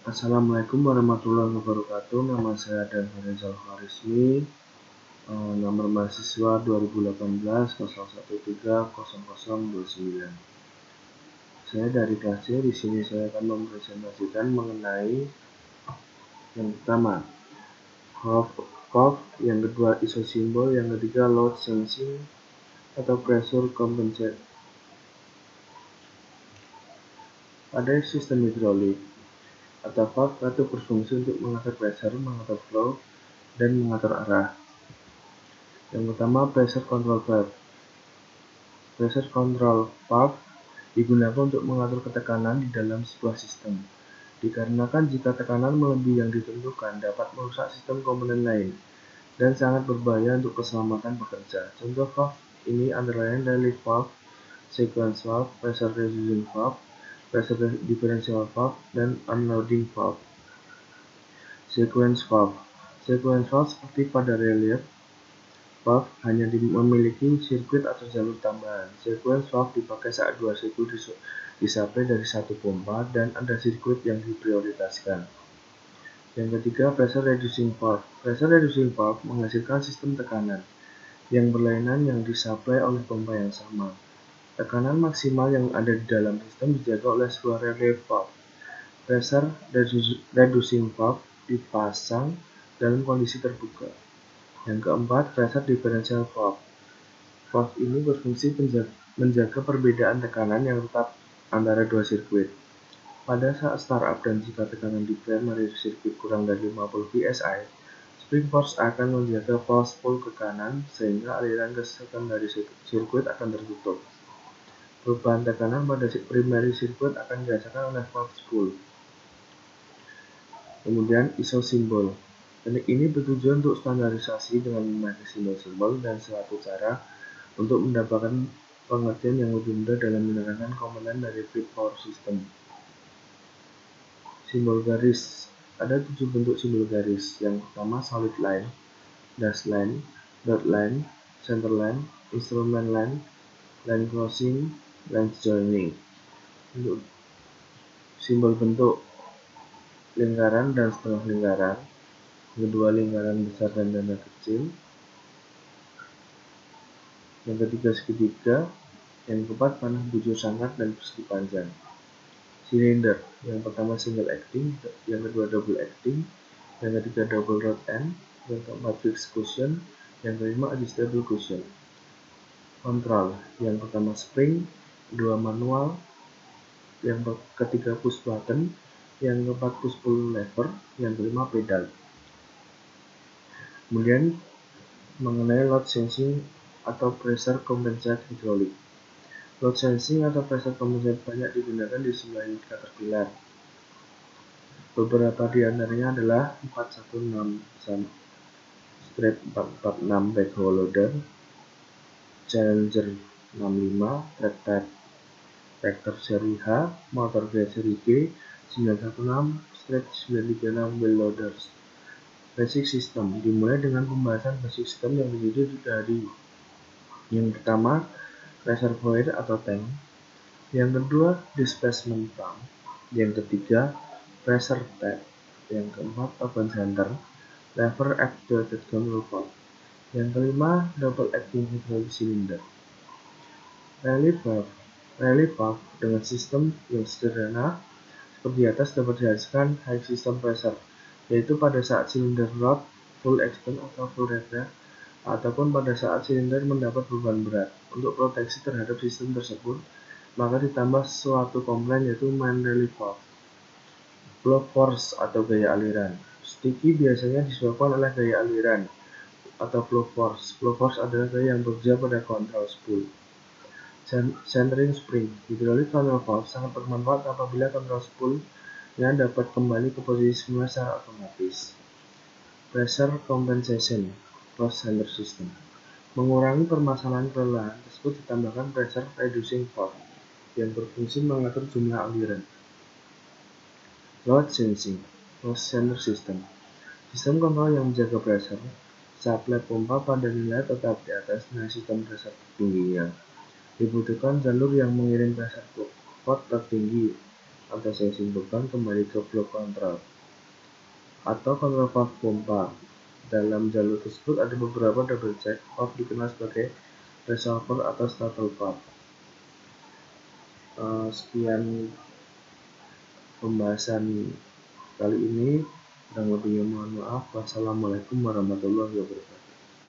Assalamualaikum warahmatullahi wabarakatuh. Nama saya Danhar Rizal Farismi, nomor mahasiswa 2018 0130029. Saya dari kelas C. Di sini saya akan mempresentasikan mengenai yang pertama Valve, yang kedua isosimbol, yang ketiga load sensing atau pressure compensate. Pada sistem hidrolik atau valve itu berfungsi untuk mengatur pressure, mengatur flow, dan mengatur arah. Yang pertama, pressure control valve. Pressure control valve digunakan untuk mengatur ketekanan di dalam sebuah sistem. Dikarenakan jika tekanan melebihi yang ditentukan dapat merusak sistem komponen lain dan sangat berbahaya untuk keselamatan bekerja. Contoh valve ini antara lain relief valve, sequence valve, pressure reducing valve, pressure differential valve, dan unloading valve. Sequence valve. Sequence valve seperti pada relief valve hanya memiliki sirkuit atau jalur tambahan. Sequence valve dipakai saat dua sirkuit disuplai dari satu pompa dan ada sirkuit yang diprioritaskan. Yang ketiga, pressure reducing valve. Pressure reducing valve menghasilkan sistem tekanan yang berlainan yang disuplai oleh pompa yang sama. Tekanan maksimal yang ada di dalam sistem dijaga oleh sebuah relief valve. Pressure reducing valve dipasang dalam kondisi terbuka. Yang keempat, pressure differential valve. Valve ini berfungsi menjaga perbedaan tekanan yang tetap antara dua sirkuit. Pada saat startup dan jika tekanan di primary sirkuit kurang dari 50 psi, spring force akan menjaga valve spool ke kanan sehingga aliran ke secondary sirkuit akan tertutup. Perubahan tekanan pada primary sirkuit akan dirasakan oleh valve spool. Kemudian isosimbol. Teknik ini bertujuan untuk standarisasi dengan memakai simbol-simbol dan suatu cara untuk mendapatkan pengertian yang lebih mudah dalam menerangkan komponen dari fluid power system. Simbol garis. Ada 7 bentuk simbol garis. Yang pertama solid line, dashed line, dotted line, center line, instrument line, line crossing, line joining. Untuk simbol bentuk lingkaran dan setengah lingkaran, kedua lingkaran besar dan tanda kecil, yang ketiga segitiga, yang keempat panah bujur sangkar dan persegi panjang. Silinder, yang pertama single acting, yang kedua double acting, yang ketiga double rod end, yang keempat fixed cushion, yang kelima adjustable cushion. Kontrol, yang pertama spring, kedua manual, yang ketiga push button, yang keempat push pull lever, yang kelima pedal. Kemudian mengenai load sensing atau pressure compensate hidrolik. Load sensing atau pressure compensate banyak digunakan di sebelah Caterpillar. Beberapa di antaranya adalah 416 Strap 446 backhoe loader, Challenger 65, tractor seri H, motor G seri G, 916, Strap 936 wheel loaders. Basic system dimulai dengan pembahasan basic system yang terdiri dari yang pertama reservoir atau tank, yang kedua displacement pump, yang ketiga pressure tap, yang keempat open center, lever actuated control valve, yang kelima double acting hydraulic cylinder. Relief valve dengan sistem yang sederhana seperti atas dapat dihasilkan high system pressure, yaitu pada saat silinder rod full expand atau full retract, ataupun pada saat silinder mendapat beban berat. Untuk proteksi terhadap sistem tersebut, maka ditambah suatu komponen yaitu main relief valve. Flow force atau gaya aliran. Sticky biasanya disebabkan oleh gaya aliran atau flow force. Flow force adalah gaya yang bekerja pada control spool. Centering spring. Hydraulic control valve sangat bermanfaat apabila control spool-nya dapat kembali ke posisi semula secara otomatis. Pressure compensation closed center system. Mengurangi permasalahan kelelahan tersebut ditambahkan pressure reducing valve yang berfungsi mengatur jumlah aliran. Load sensing closed center system. Sistem kontrol yang menjaga pressure supply pompa pada nilai tetap di atas nilai sistem pressure tertingginya. Dibutuhkan jalur yang mengirim pressure port tertinggi Atau saya simpulkan, kembali ke flow control atau control valve pompa. Dalam jalur tersebut ada beberapa double check valve dikenal sebagai reservoir atau startle valve. Sekian pembahasan kali ini, kurang lebihnya mohon maaf. Wassalamualaikum warahmatullahi wabarakatuh.